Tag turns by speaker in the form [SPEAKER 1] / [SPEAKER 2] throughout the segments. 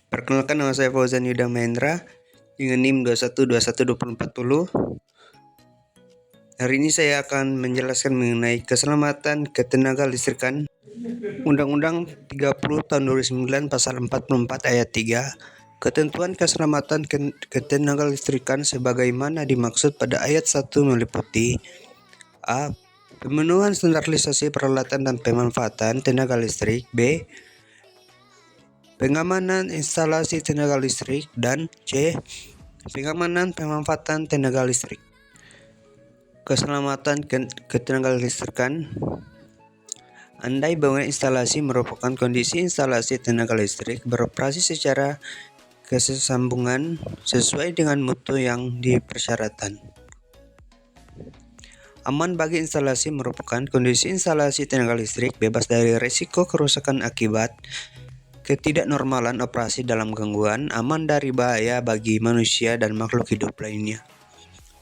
[SPEAKER 1] Perkenalkan, nama saya Fauzan Yuda Mahendra dengan NIM 21212040. Hari ini saya akan menjelaskan mengenai keselamatan ketenaga listrikan. Undang-Undang 30 tahun 2009 pasal 44 ayat 3. Ketentuan keselamatan ketenaga listrikan sebagaimana dimaksud pada ayat 1 meliputi A. Pemenuhan standarisasi peralatan dan pemanfaatan tenaga listrik. B. Pengamanan instalasi tenaga listrik. Dan C. Pengamanan pemanfaatan tenaga listrik. Keselamatan ketenaga listrikan. Andai bangunan instalasi merupakan kondisi instalasi tenaga listrik beroperasi secara kesersambungan sesuai dengan mutu yang dipersyaratkan. Aman bagi instalasi merupakan kondisi instalasi tenaga listrik bebas dari risiko kerusakan akibat ketidaknormalan operasi dalam gangguan, aman dari bahaya bagi manusia dan makhluk hidup lainnya.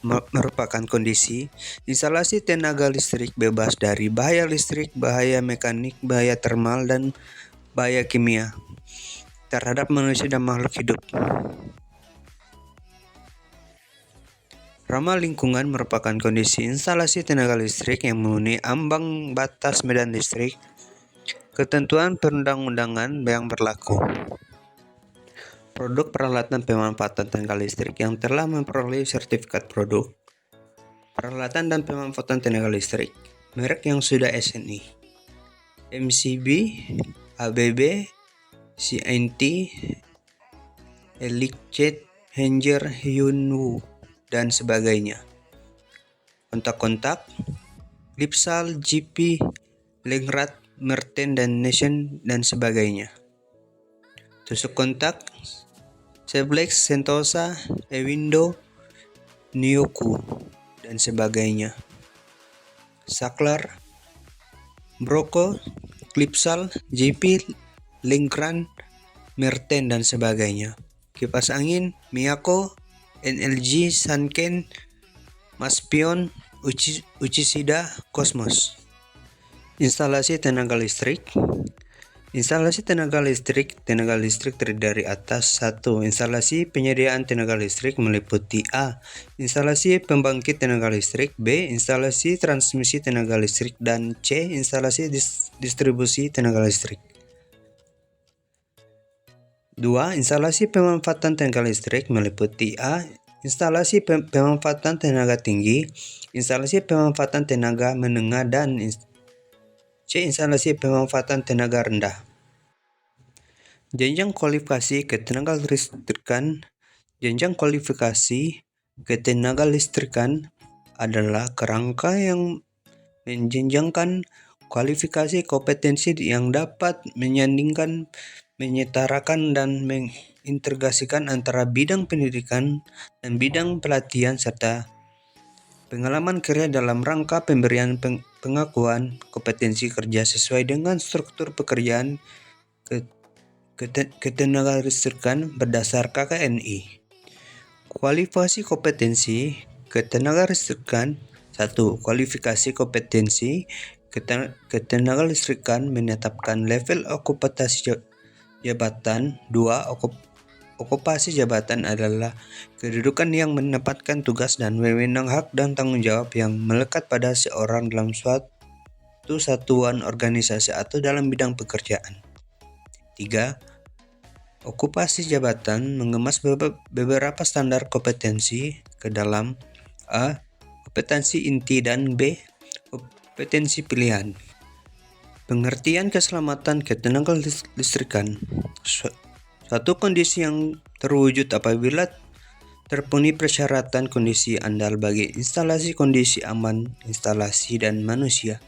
[SPEAKER 1] Merupakan kondisi instalasi tenaga listrik bebas dari bahaya listrik, bahaya mekanik, bahaya termal, dan bahaya kimia terhadap manusia dan makhluk hidup. Ramah lingkungan merupakan kondisi instalasi tenaga listrik yang memenuhi ambang batas medan listrik, ketentuan perundang-undangan yang berlaku. Produk peralatan pemanfaatan tenaga listrik yang telah memperoleh sertifikat produk peralatan dan pemanfaatan tenaga listrik, merek yang sudah SNI, MCB, ABB, CNT, Elecjet, Hanger, Hyunwoo, dan sebagainya. Kontak-kontak, Lipsal, GP, Lengrad, Merten, dan Nation, dan sebagainya. Tusuk kontak, Seblex, Sentosa, Ewindo, Nioku, dan sebagainya. Saklar, Broko, Clipsal, JP, Lengkran, Merten, dan sebagainya. Kipas angin, Miyako, NLG, Sanken, Maspion, Uchisida, Cosmos. Instalasi tenaga listrik. Instalasi tenaga listrik terdiri dari atas 1. Instalasi penyediaan tenaga listrik meliputi A. Instalasi pembangkit tenaga listrik. B. Instalasi transmisi tenaga listrik. Dan C. Instalasi distribusi tenaga listrik. 2. Instalasi pemanfaatan tenaga listrik meliputi A. Instalasi pemanfaatan tenaga tinggi, instalasi pemanfaatan tenaga menengah, dan C. Instalasi pemanfaatan tenaga rendah. Jenjang kualifikasi ketenaga listrikan. Jenjang kualifikasi ketenaga listrikan adalah kerangka yang menjenjangkan kualifikasi kompetensi yang dapat menyandingkan, menyetarakan, dan mengintegrasikan antara bidang pendidikan dan bidang pelatihan serta pengalaman kerja dalam rangka pemberian pengakuan kompetensi kerja sesuai dengan struktur pekerjaan ketenaga listrikan berdasar KKNI. Kualifikasi kompetensi ketenaga listrikan. 1. Kualifikasi kompetensi ketenaga listrikan menetapkan level okupasi jabatan. 2. Okupasi jabatan adalah kedudukan yang menempatkan tugas dan wewenang, hak dan tanggung jawab yang melekat pada seorang dalam suatu satuan organisasi atau dalam bidang pekerjaan. 3. Okupasi jabatan mengemas beberapa standar kompetensi ke dalam A. Kompetensi inti, dan B. Kompetensi pilihan. Pengertian keselamatan ketenaga listrikan. Suatu kondisi yang terwujud apabila terpenuhi persyaratan kondisi andal bagi instalasi, kondisi aman instalasi dan manusia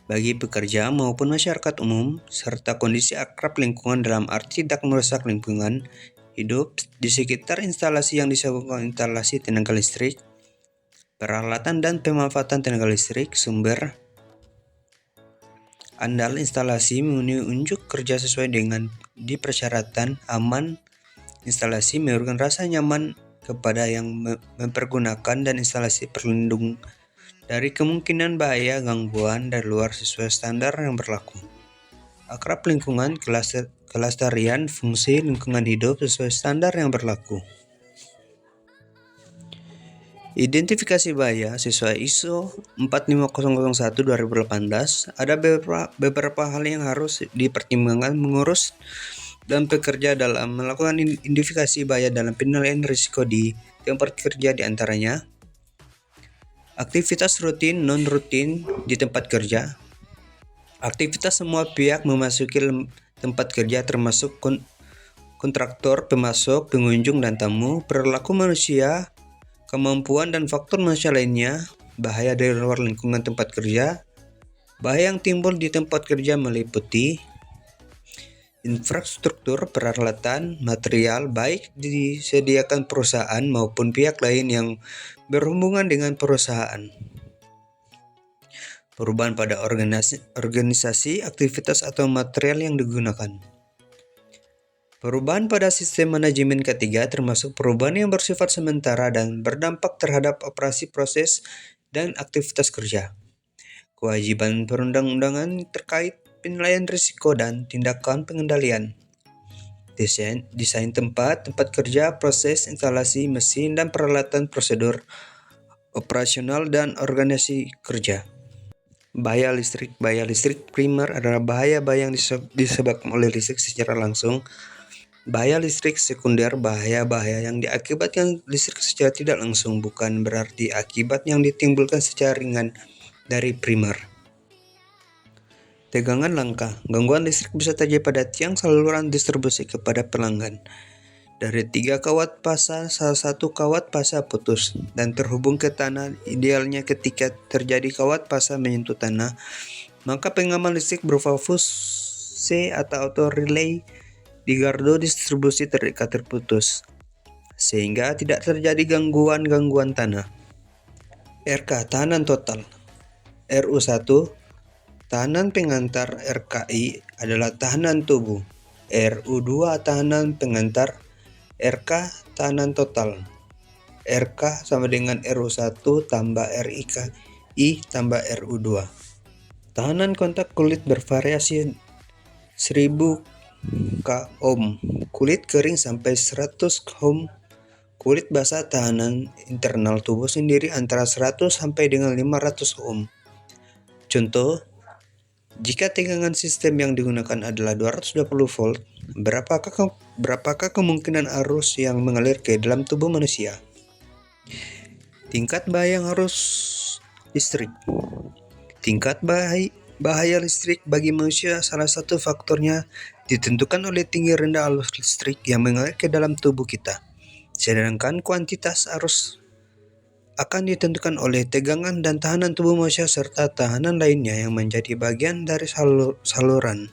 [SPEAKER 1] bagi pekerja maupun masyarakat umum, serta kondisi akrab lingkungan dalam arti tidak merusak lingkungan hidup di sekitar instalasi yang disebut instalasi tenaga listrik, peralatan dan pemanfaatan tenaga listrik, sumber andal instalasi memenuhi unjuk kerja sesuai dengan dipersyaratkan, aman instalasi memberikan rasa nyaman kepada yang mempergunakan, dan instalasi perlindung dari kemungkinan bahaya gangguan dari luar sesuai standar yang berlaku. Akrab lingkungan kelestarian fungsi lingkungan hidup sesuai standar yang berlaku. Identifikasi bahaya sesuai ISO 45001-2018 ada beberapa hal yang harus dipertimbangkan mengurus dan pekerja dalam melakukan identifikasi bahaya dalam penilaian risiko di tempat kerja, diantaranya aktivitas rutin non-rutin di tempat kerja, aktivitas semua pihak memasuki tempat kerja termasuk kontraktor, pemasok, pengunjung, dan tamu, perilaku manusia, kemampuan dan faktor manusia lainnya, bahaya dari luar lingkungan tempat kerja. Bahaya yang timbul di tempat kerja meliputi infrastruktur, peralatan, material baik disediakan perusahaan maupun pihak lain yang berhubungan dengan perusahaan. Perubahan pada organisasi, aktivitas atau material yang digunakan. Perubahan pada sistem manajemen ketiga termasuk perubahan yang bersifat sementara dan berdampak terhadap operasi, proses, dan aktivitas kerja. Kewajiban perundang-undangan terkait penilaian risiko dan tindakan pengendalian. Desain tempat kerja, proses, instalasi, mesin, dan peralatan, prosedur operasional dan organisasi kerja. Bahaya listrik. Bahaya listrik primer adalah bahaya-bahaya yang disebabkan oleh listrik secara langsung. Bahaya listrik sekunder, bahaya-bahaya yang diakibatkan listrik secara tidak langsung, bukan berarti akibat yang ditimbulkan secara ringan dari primer. Tegangan langka. Gangguan listrik bisa terjadi pada tiang saluran distribusi kepada pelanggan. Dari 3 kawat fasa, salah satu kawat fasa putus dan terhubung ke tanah. Idealnya ketika terjadi kawat fasa menyentuh tanah, maka pengaman listrik berupa fuse atau auto relay di gardu distribusi terputus, sehingga tidak terjadi gangguan tanah. RK tahanan total. RU1 tahanan pengantar, RKI adalah tahanan tubuh. RU2 tahanan pengantar, RK tahanan total. RK sama dengan RU1 tambah RIKI tambah RU2. Tahanan kontak kulit bervariasi 1000 ohm, kulit kering sampai 100 ohm, kulit basah tahanan internal tubuh sendiri antara 100 sampai dengan 500 ohm. Contoh, jika tegangan sistem yang digunakan adalah 220 volt, berapakah kemungkinan arus yang mengalir ke dalam tubuh manusia? Tingkat bahaya arus listrik. Tingkat bahaya listrik bagi manusia salah satu faktornya ditentukan oleh tinggi rendah arus listrik yang mengalir ke dalam tubuh kita. Sedangkan kuantitas arus akan ditentukan oleh tegangan dan tahanan tubuh manusia serta tahanan lainnya yang menjadi bagian dari saluran.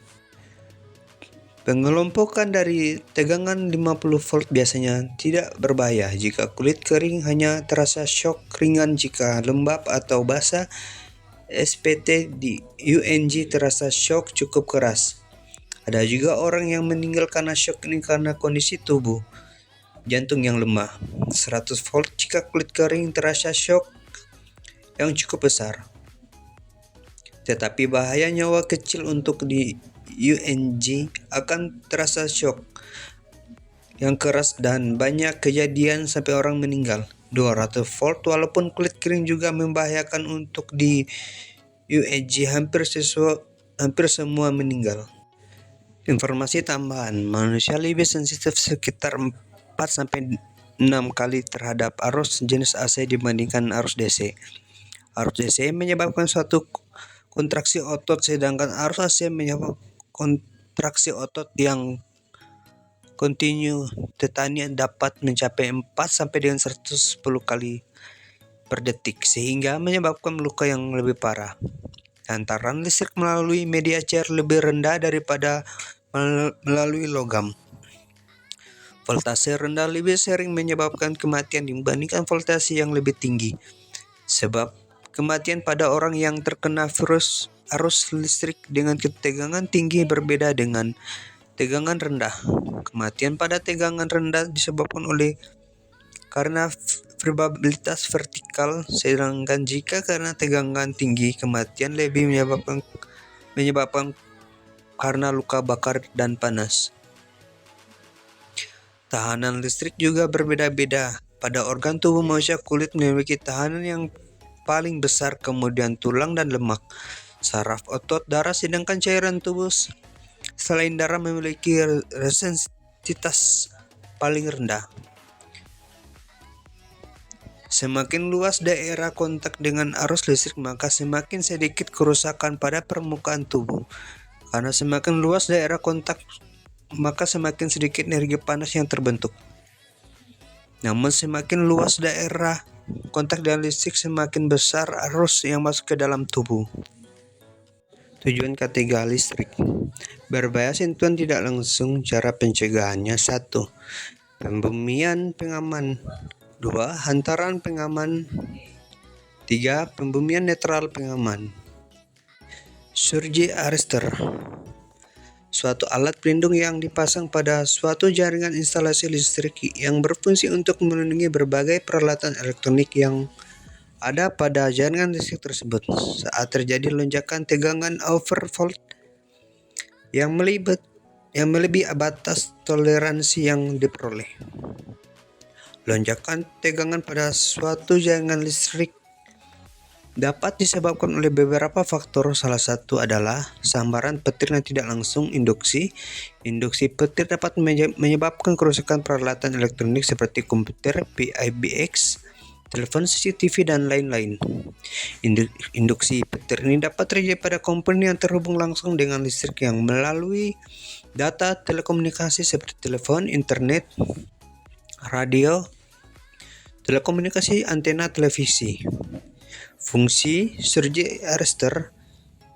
[SPEAKER 1] Pengelompokan dari tegangan 50 volt biasanya tidak berbahaya jika kulit kering, hanya terasa shock ringan jika lembab atau basah. SPT di UNG terasa shock cukup keras. Ada juga orang yang meninggal karena shock ini karena kondisi tubuh jantung yang lemah. 100 volt jika kulit kering terasa shock yang cukup besar. Tetapi bahaya nyawa kecil untuk di UNG akan terasa shock yang keras dan banyak kejadian sampai orang meninggal. 200 volt walaupun kulit kering juga membahayakan untuk di UNG, hampir semua meninggal. Informasi tambahan, manusia lebih sensitif sekitar 4-6 kali terhadap arus jenis AC dibandingkan arus DC. Arus DC menyebabkan suatu kontraksi otot, sedangkan arus AC menyebabkan kontraksi otot yang kontinu. Tetanya dapat mencapai 4-110 kali per detik, sehingga menyebabkan luka yang lebih parah. Hantaran listrik melalui media cair lebih rendah daripada melalui logam. Voltase rendah lebih sering menyebabkan kematian dibandingkan voltase yang lebih tinggi. Sebab kematian pada orang yang terkena virus arus listrik dengan ketegangan tinggi berbeda dengan tegangan rendah. Kematian pada tegangan rendah disebabkan karena vibrabilitas vertikal, sedangkan jika karena tegangan tinggi, kematian lebih menyebabkan karena luka bakar dan panas. Tahanan listrik juga berbeda-beda. Pada organ tubuh manusia, kulit memiliki tahanan yang paling besar, kemudian tulang dan lemak, saraf, otot, darah, sedangkan cairan tubuh selain darah memiliki resistentivitas paling rendah. Semakin luas daerah kontak dengan arus listrik, maka semakin sedikit kerusakan pada permukaan tubuh. Karena semakin luas daerah kontak, maka semakin sedikit energi panas yang terbentuk. Namun semakin luas daerah kontak dengan listrik, semakin besar arus yang masuk ke dalam tubuh. Tujuan ketiga listrik. Berbahaya sentuhan tidak langsung. Cara pencegahannya: 1. Pembumian pengaman. 2. Hantaran pengaman. 3. Pembumian netral pengaman. Surge arrestor. Suatu alat pelindung yang dipasang pada suatu jaringan instalasi listrik yang berfungsi untuk melindungi berbagai peralatan elektronik yang ada pada jaringan listrik tersebut saat terjadi lonjakan tegangan overvolt yang melebihi batas toleransi yang diperoleh. Lonjakan tegangan pada suatu jaringan listrik dapat disebabkan oleh beberapa faktor. Salah satu adalah sambaran petir yang tidak langsung, induksi. Induksi petir dapat menyebabkan kerusakan peralatan elektronik seperti komputer, PIBX, telepon, CCTV, dan lain-lain. Induksi petir ini dapat terjadi pada komponen yang terhubung langsung dengan listrik yang melalui data telekomunikasi seperti telepon, internet, radio, telekomunikasi, antena, televisi. Fungsi surge arrestor.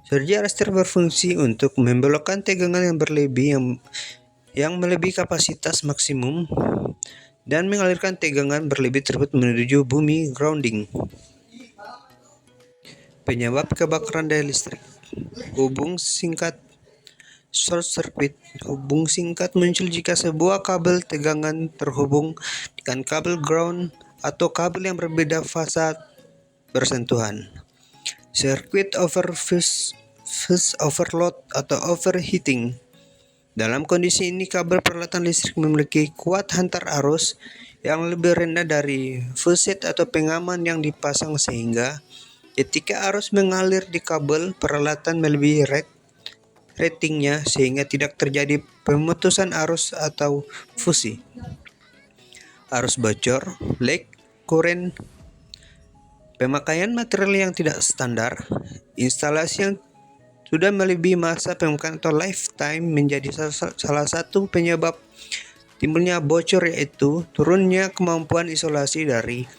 [SPEAKER 1] Surge arrestor berfungsi untuk membelokkan tegangan yang berlebih yang melebihi kapasitas maksimum dan mengalirkan tegangan berlebih tersebut menuju bumi grounding. Penyebab kebakaran daya listrik. Hubung singkat short circuit. Hubung singkat muncul jika sebuah kabel tegangan terhubung dengan kabel ground atau kabel yang berbeda fasa bersentuhan. Circuit overload atau overheating. Dalam kondisi ini, kabel peralatan listrik memiliki kuat hantar arus yang lebih rendah dari fuset atau pengaman yang dipasang, sehingga ketika arus mengalir di kabel, peralatan melebihi ratingnya sehingga tidak terjadi pemutusan arus atau fusi. Arus bocor, leak, current. Pemakaian material yang tidak standar. Instalasi yang sudah melebihi masa pemakaian atau lifetime menjadi salah satu penyebab timbulnya bocor, yaitu turunnya kemampuan isolasi dari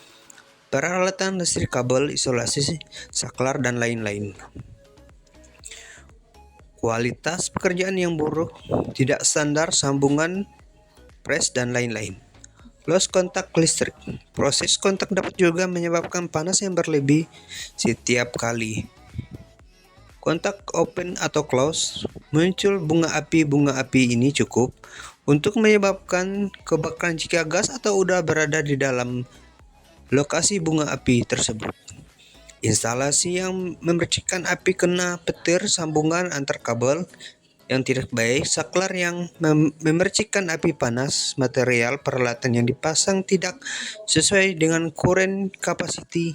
[SPEAKER 1] peralatan listrik, kabel, isolasi, saklar, dan lain-lain. Kualitas pekerjaan yang buruk, tidak standar sambungan, pres, dan lain-lain. Loss kontak listrik. Proses kontak dapat juga menyebabkan panas yang berlebih setiap kali kontak open atau close. Muncul bunga api. Bunga api ini cukup untuk menyebabkan kebakaran jika gas atau udara berada di dalam lokasi bunga api tersebut. Instalasi yang memercikan api kena petir, sambungan antar kabel yang tidak baik, saklar yang memercikan api panas, material peralatan yang dipasang tidak sesuai dengan current capacity,